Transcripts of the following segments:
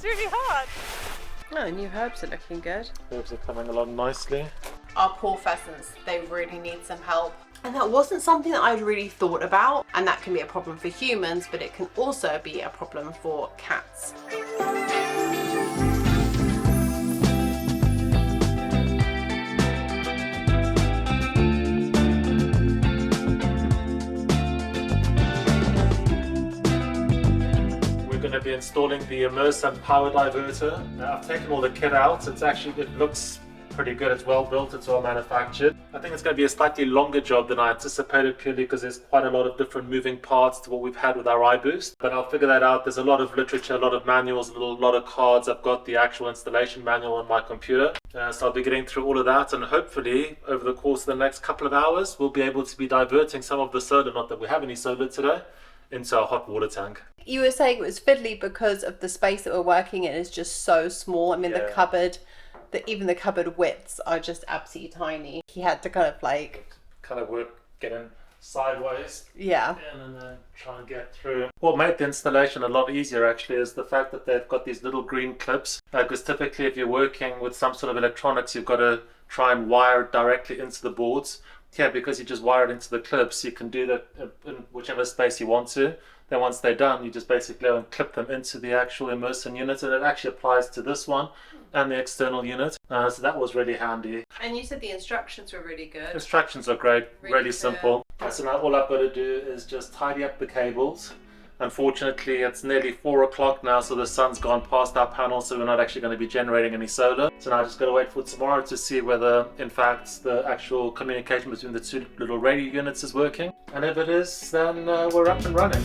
it's really hard. Oh, new herbs are looking good. Herbs are coming along nicely. Our poor pheasants, they really need some help. And that wasn't something that I'd really thought about. And that can be a problem for humans, but it can also be a problem for cats. We're going to be installing the Immersun PowerDivert. Now, I've taken all the kit out. It looks pretty good. It's well built. It's well manufactured. I think it's going to be a slightly longer job than I anticipated, purely because there's quite a lot of different moving parts to what we've had with our iBoost. But I'll figure that out. There's a lot of literature, a lot of manuals, a lot of cards. I've got the actual installation manual on my computer. So I'll be getting through all of that, and hopefully over the course of the next couple of hours we'll be able to be diverting some of the solar, not that we have any solar today, into our hot water tank. You were saying it was fiddly because of the space that we're working in is just so small. I mean, the cupboard, even the cupboard widths are just absolutely tiny. He had to kind of work, get in sideways. Yeah. And then try and get through. What made the installation a lot easier actually is the fact that they've got these little green clips. Because typically if you're working with some sort of electronics, you've got to try and wire it directly into the boards. Yeah, because you just wire it into the clips, you can do that in whichever space you want to. Then once they're done, you just basically go and clip them into the actual Immersun unit, and it actually applies to this one and the external unit. So that was really handy. And you said the instructions were really good. Instructions are great, really simple. So now all I've got to do is just tidy up the cables. Unfortunately, it's nearly 4 o'clock now, so the sun's gone past our panel, so we're not actually going to be generating any solar. So now I just got to wait for tomorrow to see whether, in fact, the actual communication between the two little radio units is working. And if it is, then we're up and running.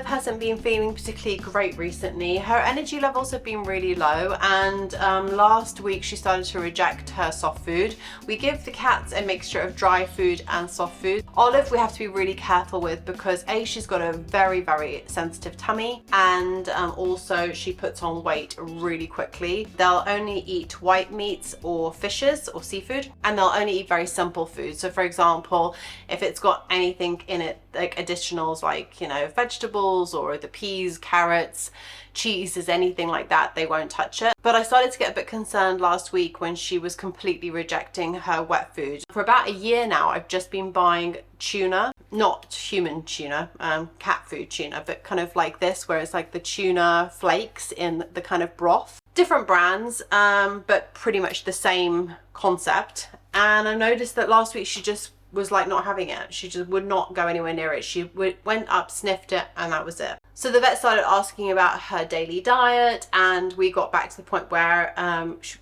Hasn't been feeling particularly great recently. Her energy levels have been really low, and last week she started to reject her soft food. We give the cats a mixture of dry food and soft food. Olive we have to be really careful with because A, she's got a very, very sensitive tummy, and also she puts on weight really quickly. They'll only eat white meats or fishes or seafood, and they'll only eat very simple food. So for example, if it's got anything in it like additionals like, you know, vegetables or the peas, carrots, cheeses, anything like that, they won't touch it. But I started to get a bit concerned last week when she was completely rejecting her wet food. For about a year now, I've just been buying tuna, not human tuna, cat food tuna, but kind of like this, where it's like the tuna flakes in the kind of broth. Different brands, but pretty much the same concept. And I noticed that last week she just was like not having it. She just would not go anywhere near it. She went up, sniffed it, and that was it. So the vet started asking about her daily diet, and we got back to the point where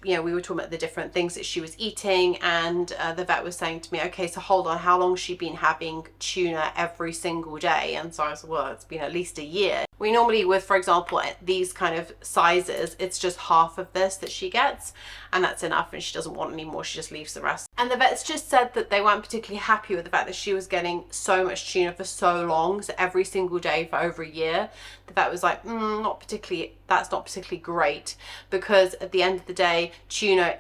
you know, we were talking about the different things that she was eating, and the vet was saying to me, okay, so hold on, how long has she been having tuna every single day? And so I said, well, it's been at least a year. We normally, with, for example, these kind of sizes, it's just half of this that she gets, and that's enough, and she doesn't want any more. She just leaves the rest. And the vets just said that they weren't particularly happy with the fact that she was getting so much tuna for so long, so every single day for over a year. The vet was like, that's not particularly great, because at the end of the day, tuna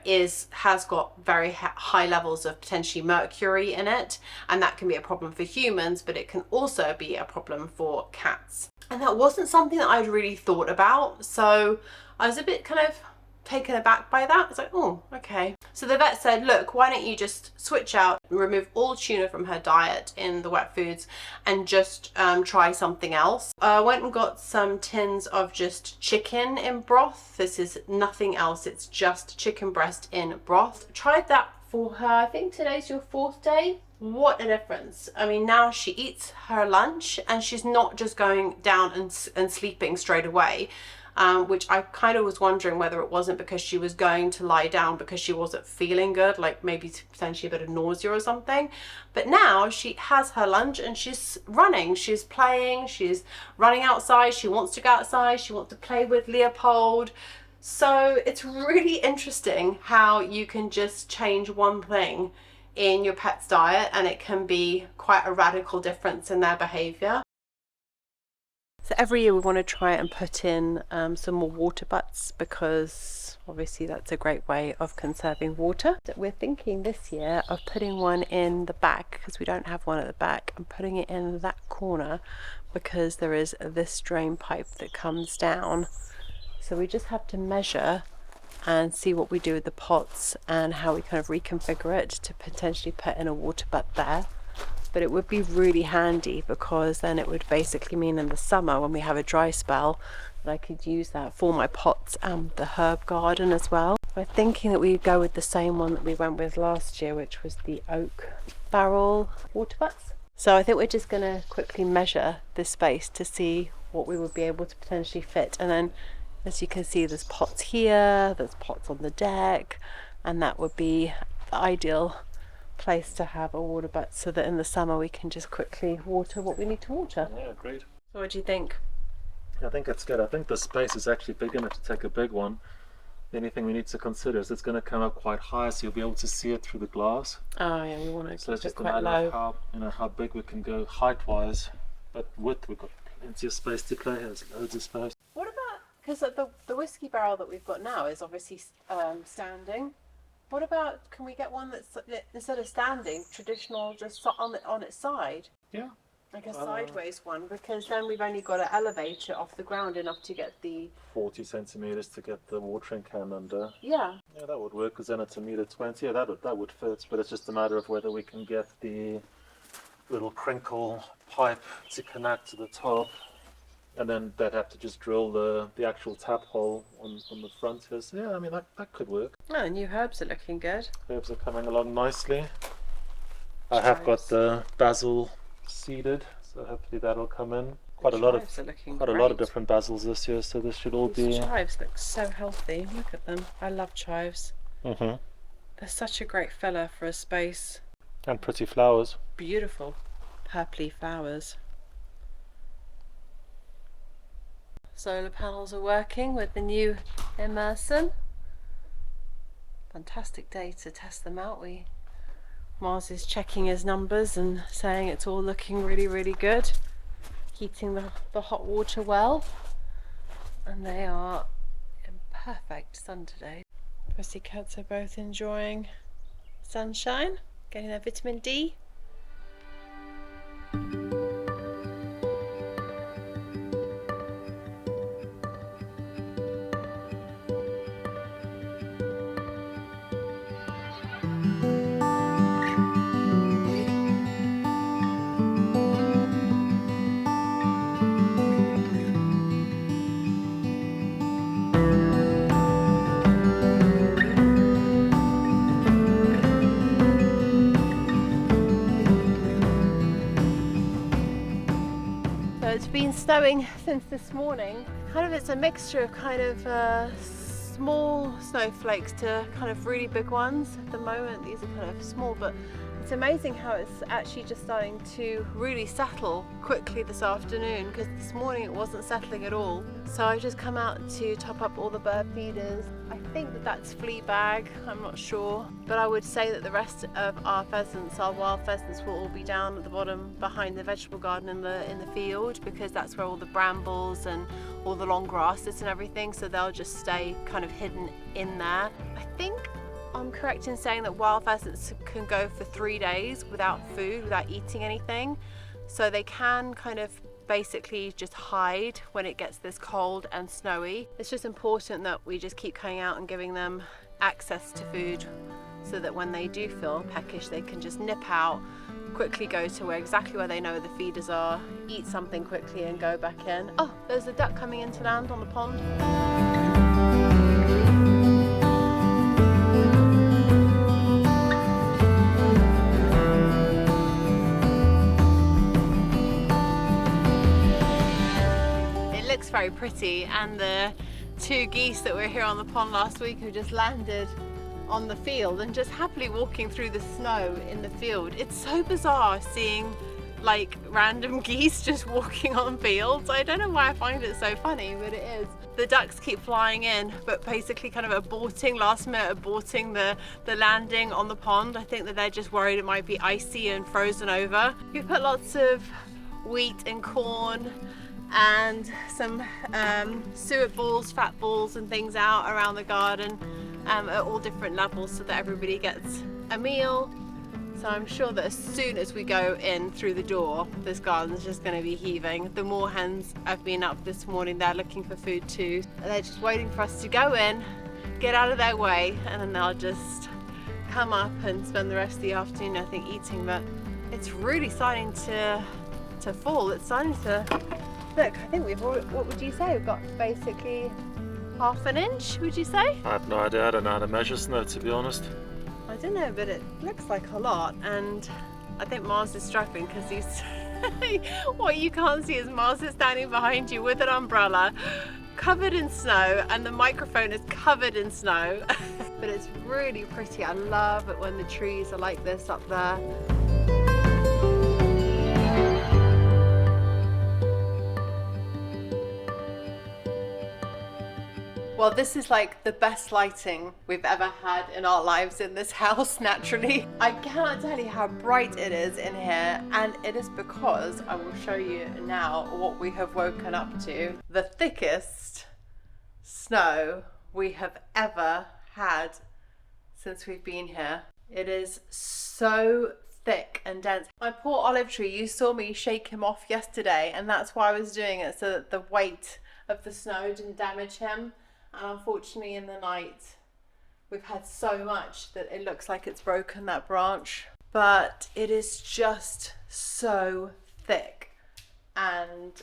has got very high levels of potentially mercury in it, and that can be a problem for humans, but it can also be a problem for cats. And that wasn't something that I'd really thought about, so I was a bit kind of taken aback by that. It's like, oh, okay. So the vet said, look, why don't you just switch out, remove all tuna from her diet in the wet foods, and just try something else. I went and got some tins of just chicken in broth. This is nothing else, it's just chicken breast in broth. Tried that for her. I think today's your 4th day. What a difference. I mean, now she eats her lunch and she's not just going down and sleeping straight away. Which I kind of was wondering whether it wasn't because she was going to lie down because she wasn't feeling good, like maybe potentially a bit of nausea or something. But now she has her lunch and she's running, she's playing, she's running outside, she wants to go outside, she wants to play with Leopold. So it's really interesting how you can just change one thing in your pet's diet, and it can be quite a radical difference in their behaviour. So every year we want to try and put in some more water butts, because obviously that's a great way of conserving water. We're thinking this year of putting one in the back, because we don't have one at the back, and putting it in that corner because there is this drain pipe that comes down. So we just have to measure and see what we do with the pots and how we kind of reconfigure it to potentially put in a water butt there. But it would be really handy, because then it would basically mean in the summer when we have a dry spell that I could use that for my pots and the herb garden as well. We're thinking that we'd go with the same one that we went with last year, which was the oak barrel water butts. So I think we're just going to quickly measure this space to see what we would be able to potentially fit. And then, as you can see, there's pots here, there's pots on the deck, and that would be the ideal place to have a water butt, so that in the summer we can just quickly water what we need to water. Yeah, great. So what do you think? I think it's good. I think the space is actually big enough to take a big one. The only thing we need to consider is it's going to come up quite high, so you'll be able to see it through the glass. Oh yeah, we want to So it's keep it just a quite matter low. of how big we can go height-wise, but width we've got plenty of space to play. There's loads of space. What about, because the whiskey barrel that we've got now is obviously standing. What about, can we get one that's, instead of standing, traditional, just on its side? Yeah. Like a sideways one, because then we've only got to elevate it off the ground enough to get the 40 centimeters to get the watering can under. Yeah, that would work, because then it's 1.20 m. Yeah, that would fit, but it's just a matter of whether we can get the little crinkle pipe to connect to the top, and then they'd have to just drill the actual tap hole on the front here. So yeah, I mean that could work. oh, new herbs are looking good. Herbs are coming along nicely. I have got the basil seeded, so hopefully that'll come in. Quite a lot of different basils this year, so this should all be. Chives look so healthy. Look at them. I love chives. They're such a great filler for a space. And pretty flowers. Beautiful purpley flowers. Solar panels are working with the new Immersun. Fantastic day to test them out. Mars is checking his numbers and saying it's all looking really, really good. Heating the hot water well. And they are in perfect sun today. Pussycats are both enjoying sunshine, getting their vitamin D. It's been snowing since this morning. It's a mixture of small snowflakes to kind of really big ones. At the moment these are kind of small, but it's amazing how it's actually just starting to really settle quickly this afternoon, because this morning it wasn't settling at all. So I just come out to top up all the bird feeders. I think that's flea bag, I'm not sure, but I would say that the rest of our pheasants, our wild pheasants, will all be down at the bottom behind the vegetable garden in the field, because that's where all the brambles and all the long grasses and everything, so they'll just stay kind of hidden in there. I think I'm correct in saying that wild pheasants can go for 3 days without food, without eating anything, so they can kind of basically just hide when it gets this cold and snowy. It's just important that we just keep coming out and giving them access to food, so that when they do feel peckish they can just nip out, quickly go to exactly where they know the feeders are, eat something quickly and go back in. Oh, there's a duck coming in to land on the pond. Very pretty, and the 2 geese that were here on the pond last week who just landed on the field and just happily walking through the snow in the field. It's so bizarre seeing like random geese just walking on fields. I don't know why I find it so funny, but it is. The ducks keep flying in, but basically kind of aborting, last minute aborting the landing on the pond. I think that they're just worried it might be icy and frozen over. We put lots of wheat and corn and some suet balls, fat balls and things out around the garden at all different levels so that everybody gets a meal. So I'm sure that as soon as we go in through the door, this garden's just going to be heaving. The moor hens have been up this morning, they're looking for food too. They're just waiting for us to go in, get out of their way, and then they'll just come up and spend the rest of the afternoon, I think, eating. But it's really starting to fall. It's starting to, look, I think we've already, what would you say? We've got basically half an inch, would you say? I have no idea. I don't know how to measure snow, to be honest. I don't know, but it looks like a lot, and I think Mars is struggling because he's what you can't see is Mars is standing behind you with an umbrella covered in snow, and the microphone is covered in snow. But it's really pretty. I love it when the trees are like this up there. Well, this is like the best lighting we've ever had in our lives in this house, naturally. I cannot tell you how bright it is in here, and it is because I will show you now what we have woken up to. The thickest snow we have ever had since we've been here. It is so thick and dense. My poor olive tree, you saw me shake him off yesterday, and that's why I was doing it, so that the weight of the snow didn't damage him. And unfortunately in the night we've had so much that it looks like it's broken that branch, but it is just so thick and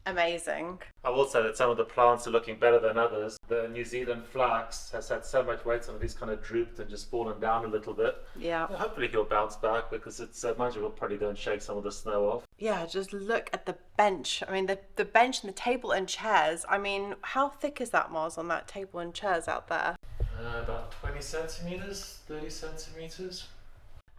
amazing. I will say that some of the plants are looking better than others. The New Zealand flax has had so much weight, some of these kind of drooped and just fallen down a little bit. Yeah. Hopefully he'll bounce back, because it's mind you, we'll probably go and shake some of the snow off. Yeah, just look at the bench. I mean, the bench and the table and chairs. I mean, how thick is that, Mars, on that table and chairs out there? About 20 centimeters, 30 centimeters.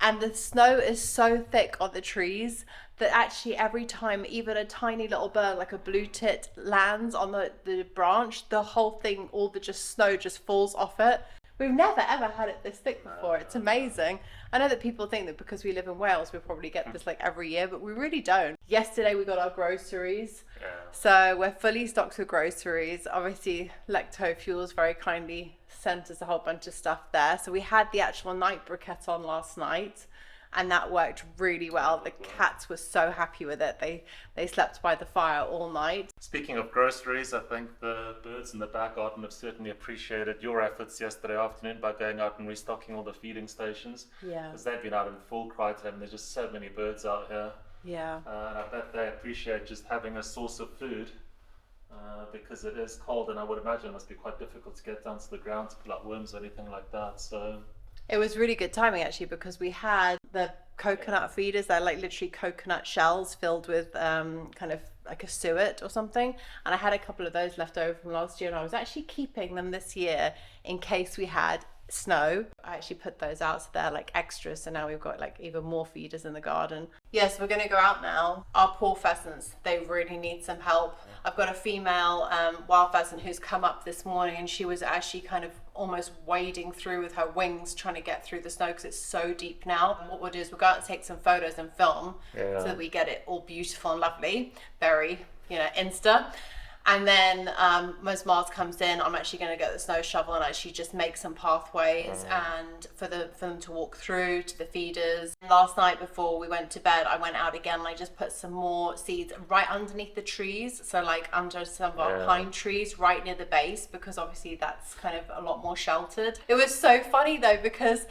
And the snow is so thick on the trees that actually every time even a tiny little bird like a blue tit lands on the branch, the whole thing, all the just snow just falls off it. We've never ever had it this thick before. It's amazing. I know that people think that because we live in Wales we probably get this like every year, but we really don't. Yesterday we got our groceries. Yeah. So we're fully stocked with groceries. Obviously Lecto Fuels very kindly sent us a whole bunch of stuff there. So we had the actual night briquette on last night, and that worked really well. The cats were so happy with it. They slept by the fire all night. Speaking of groceries, I think the birds in the back garden have certainly appreciated your efforts yesterday afternoon by going out and restocking all the feeding stations. Yeah. Because they've been out in full cry time. There's just so many birds out here. Yeah. And I bet they appreciate just having a source of food. Because it is cold, and I would imagine it must be quite difficult to get down to the ground to pull out worms or anything like that. So it was really good timing actually, because we had the coconut feeders. They're like literally coconut shells filled with kind of like a suet or something, and I had a couple of those left over from last year, and I was actually keeping them this year in case we had snow. I actually put those out so they're like extras, so now we've got like even more feeders in the garden. Yes, we're gonna go out now. Our poor pheasants, they really need some help. I've got a female wild pheasant who's come up this morning, and she was actually kind of almost wading through with her wings trying to get through the snow because it's so deep now. And what we'll do is we'll go out and take some photos and film so that we get it all beautiful and lovely, very, you know, Insta. And then as Mars comes in, I'm actually going to get the snow shovel and actually just make some pathways and for them to walk through to the feeders. Last night before we went to bed, I went out again and I just put some more seeds right underneath the trees. So like under some of our pine trees right near the base, because obviously that's kind of a lot more sheltered. It was so funny though, because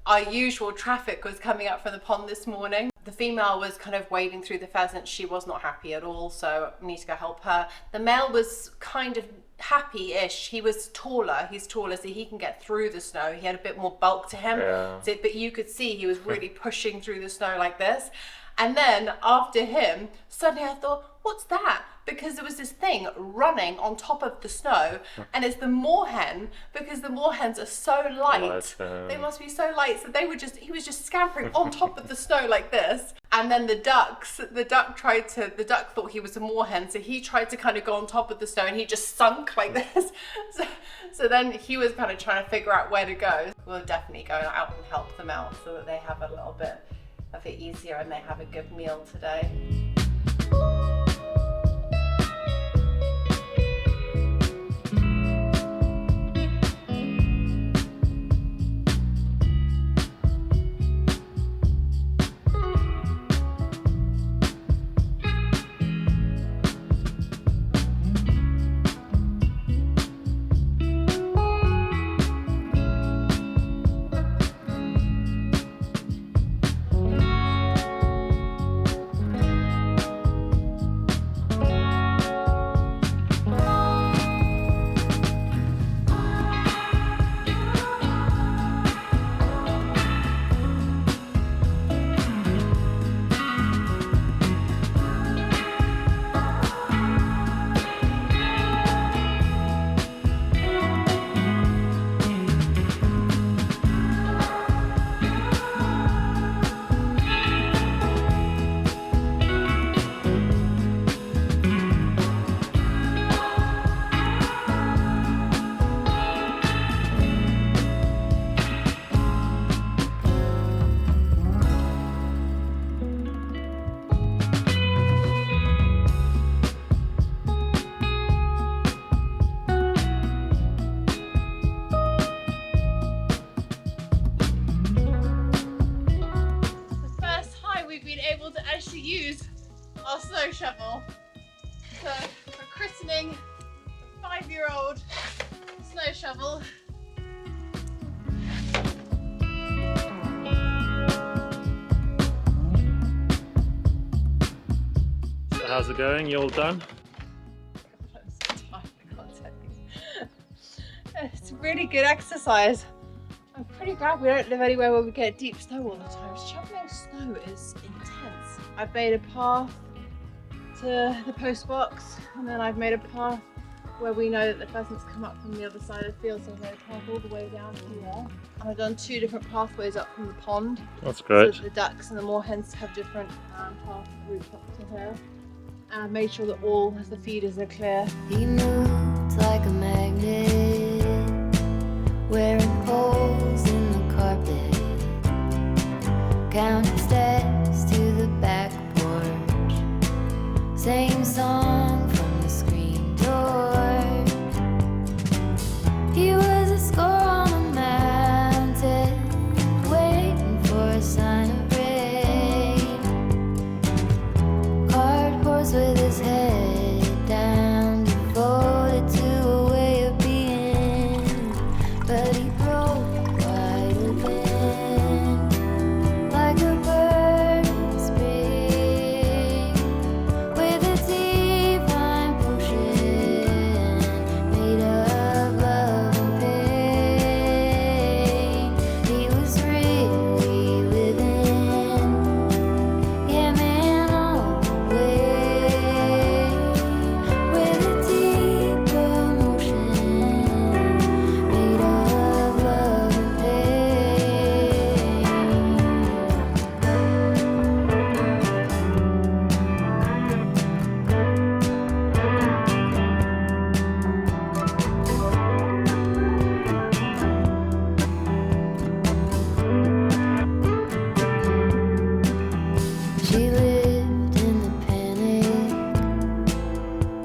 our usual traffic was coming up from the pond this morning. The female was kind of wading through the pheasants. She was not happy at all, so I need to go help her. The male was kind of happy-ish. He was taller. He's taller, so he can get through the snow. He had a bit more bulk to him. So, but you could see he was really pushing through the snow like this. And then after him, suddenly I thought, what's that? Because there was this thing running on top of the snow, and it's the moorhen, because the moorhens are so light. They must be so light, so he was just scampering on top of the snow like this. And then the duck thought he was a moor hen, so he tried to kind of go on top of the snow and he just sunk like this. So then he was kind of trying to figure out where to go. We'll definitely go out and help them out so that they have a little bit of it easier and they have a good meal today. Use our snow shovel. So we're christening a 5-year-old snow shovel. So how's it going? You all done? I'm so tired, I can't tell you. It's a really good exercise. I'm pretty glad we don't live anywhere where we get deep snow all the time. Shoveling snow is intense. I've made a path to the post box, and then I've made a path where we know that the pheasants come up from the other side of the field, so I've made a path all the way down here. And I've done 2 different pathways up from the pond. That's great. So the ducks and the moor hens have different path routes up to here. And I've made sure that all the feeders are clear. He moved like a magnet, wearing holes in the carpet, counting steps to the back porch, same song from the screen door. He was a score on a mountain, waiting for a sign of rain. Card horse with his head down, devoted to a way of being, but he broke wide open like a bird in spring, with a divine potion made of love and pain. He was really living, yeah man, all the way, with a deep emotion made of love and pain. She lived in the panic,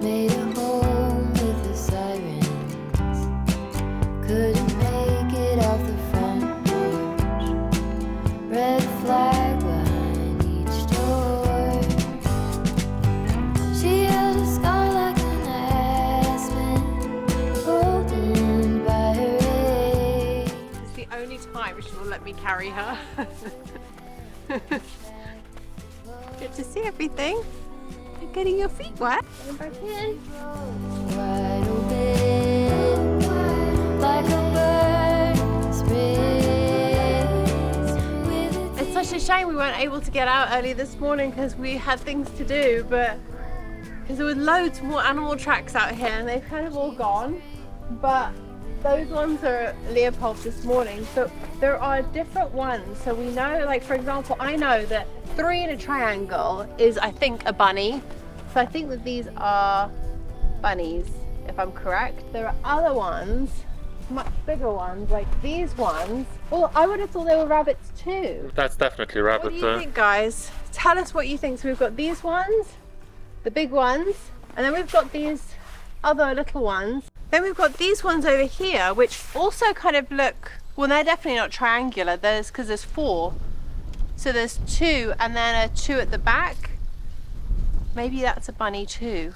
made a home with the sirens, couldn't make it off the front porch, red flag behind each door. She held a scar like an aspen, golden by her age. It's the only time she will let me carry her. Good to see everything. You're getting your feet wet. Go back in. Wide open, like a bird in spring, with It's such a shame we weren't able to get out early this morning because we had things to do, but because there were loads more animal tracks out here and they've kind of all gone. But those ones are Leopold this morning, so there are different ones. So we know, like for example, I know that 3 in a triangle is, I think, a bunny. So I think that these are bunnies, if I'm correct. There are other ones, much bigger ones, like these ones. Well, I would have thought they were rabbits too. That's definitely a rabbit. What do you think, guys? Tell us what you think. So we've got these ones, the big ones, and then we've got these other little ones. Then we've got these ones over here, which also kind of look, well, they're definitely not triangular. Because there's 4. So there's 2 and then a 2 at the back. Maybe that's a bunny too.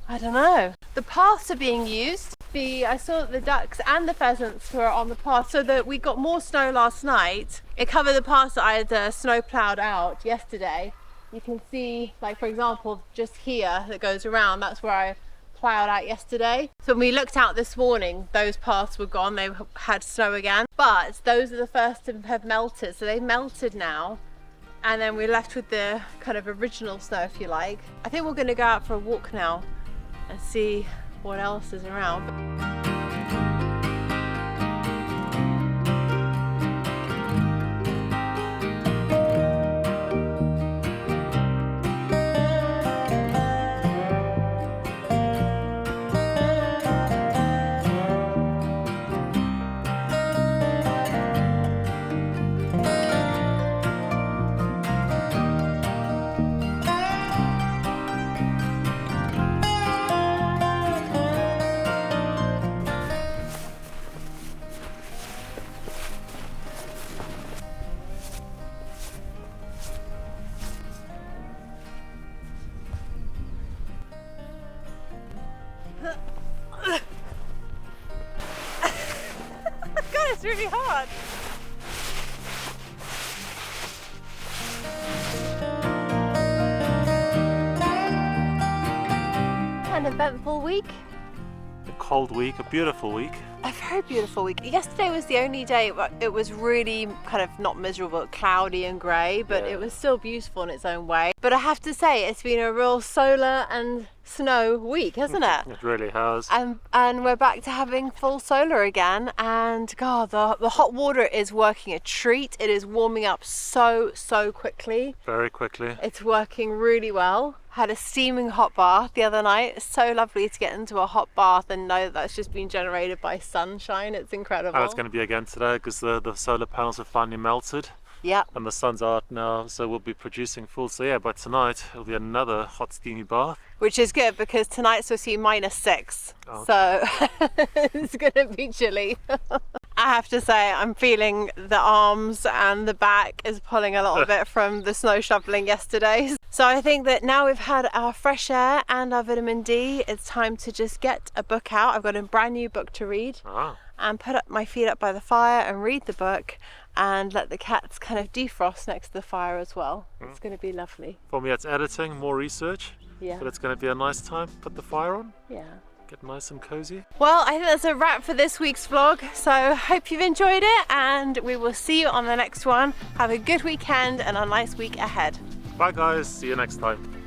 I don't know. The paths are being used. I saw that the ducks and the pheasants were on the path, so that we got more snow last night. It covered the paths that I had snow plowed out yesterday. You can see, like, for example, just here that goes around, that's where I plowed out yesterday. So when we looked out this morning, those paths were gone. They had snow again, but those are the first to have melted. So they've melted now. And then we're left with the kind of original snow, if you like. I think we're going to go out for a walk now and see what else is around. It's really hard. An eventful week. A cold week, a beautiful week. A very beautiful week. Yesterday was the only day it was really kind of not miserable, cloudy and grey, but it was still beautiful in its own way. But I have to say, it's been a real solar and snow week, hasn't it? It really has. And we're back to having full solar again, and God, the hot water is working a treat. It is warming up so quickly. Very quickly. It's working really well. Had a steaming hot bath the other night. It's so lovely to get into a hot bath and know that that's just been generated by sunshine. It's incredible. And it's going to be again today because the solar panels have finally melted. Yeah. And the sun's out now, so we'll be producing full. So yeah, by tonight it'll be another hot steamy bath. Which is good because tonight's supposed to be -6. Oh. So it's going to be chilly. I have to say, I'm feeling the arms and the back is pulling a little bit from the snow shoveling yesterday. So I think that now we've had our fresh air and our vitamin D, it's time to just get a book out. I've got a brand new book to read and put up my feet up by the fire and read the book and let the cats kind of defrost next to the fire as well. It's going to be lovely. For me, it's editing, more research. Yeah. But it's going to be a nice time. Put the fire on. Yeah. Get nice and cozy. Well, I think that's a wrap for this week's vlog. So hope you've enjoyed it and we will see you on the next one. Have a good weekend and a nice week ahead. Bye guys, see you next time.